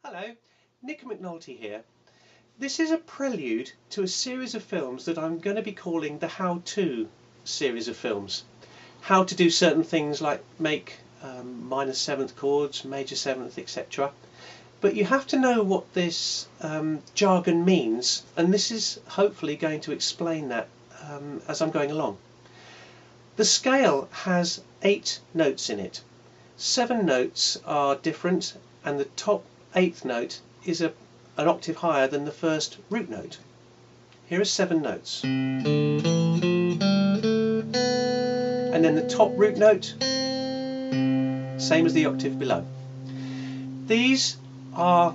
Hello, Nick McNulty here. This is a prelude to a series of films that I'm going to be calling the how-to series of films. How to do certain things like make minor seventh chords, major seventh, etc. But you have to know what this jargon means, and this is hopefully going to explain that as I'm going along. The scale has 8 notes in it. 7 notes are different, and the top 8th note is an octave higher than the first root note. Here are 7 notes. And then the top root note, same as the octave below. These are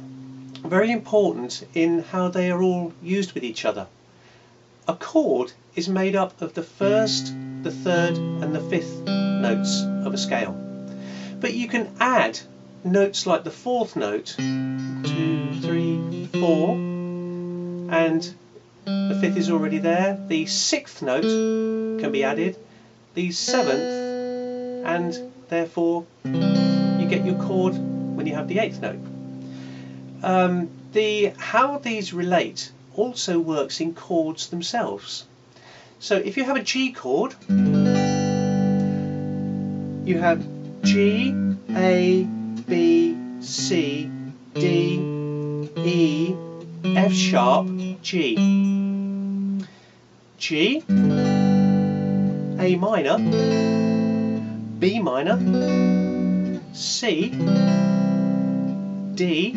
very important in how they are all used with each other. A chord is made up of the first, the third and the 5th notes of a scale. But you can add notes like the 4th note, 2, 3, 4, and the 5th is already there. The 6th note can be added, the 7th, and therefore you get your chord when you have the 8th note. How these relate also works in chords themselves. So if you have a G chord, you have G, A, B, C, D, E, F sharp, G. G, A minor, B minor, C, D,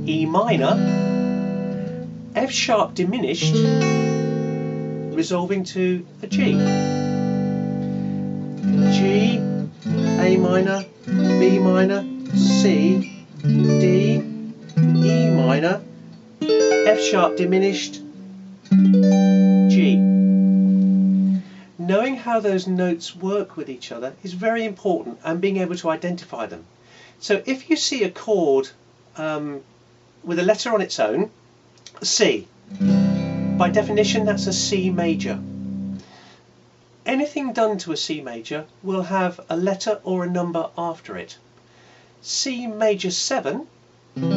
E minor, F sharp diminished, resolving to a G. G, A minor, B minor, C, D, E minor, F sharp diminished, G. Knowing how those notes work with each other is very important, and being able to identify them. So if you see a chord with a letter on its own, C, by definition that's a C major. Anything done to a C major will have a letter or a number after it. C major 7, you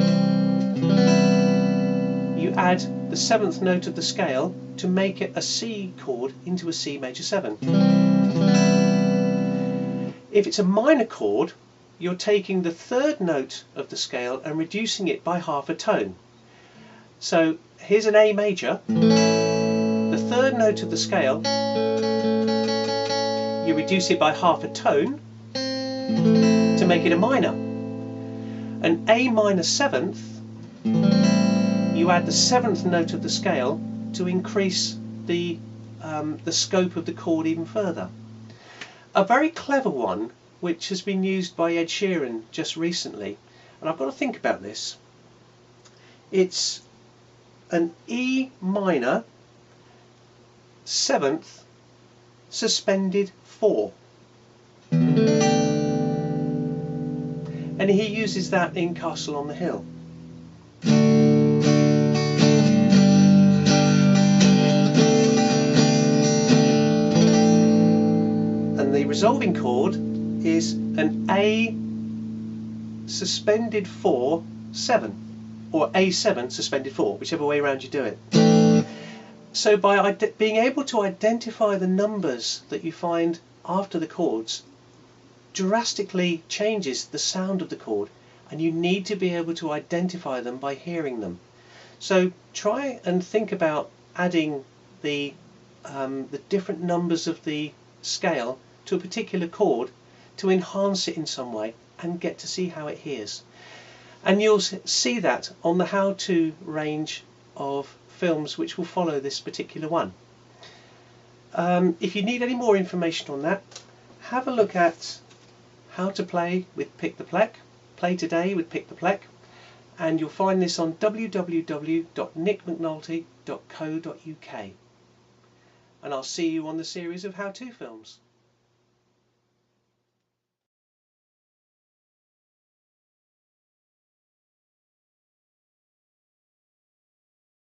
add the 7th note of the scale to make it a C chord into a C major 7. If it's a minor chord, you're taking the 3rd note of the scale and reducing it by half a tone. So here's an A major, the 3rd note of the scale, you reduce it by half a tone to make it a minor. An A minor 7th, you add the 7th note of the scale to increase the scope of the chord even further. A very clever one, which has been used by Ed Sheeran just recently, and I've got to think about this. It's an E minor 7th suspended 4, and he uses that in Castle on the Hill. And the resolving chord is an A suspended 4 7, or A7 suspended 4, whichever way around you do it. So by being able to identify the numbers that you find after the chords drastically changes the sound of the chord, and you need to be able to identify them by hearing them. So try and think about adding the different numbers of the scale to a particular chord to enhance it in some way and get to see how it hears. And you'll see that on the how-to range of films which will follow this particular one. If you need any more information on that, have a look at how to play with Pick the Pleck, Play Today with Pick the Pleck, and you'll find this on www.nickmcnulty.co.uk. And I'll see you on the series of how-to films.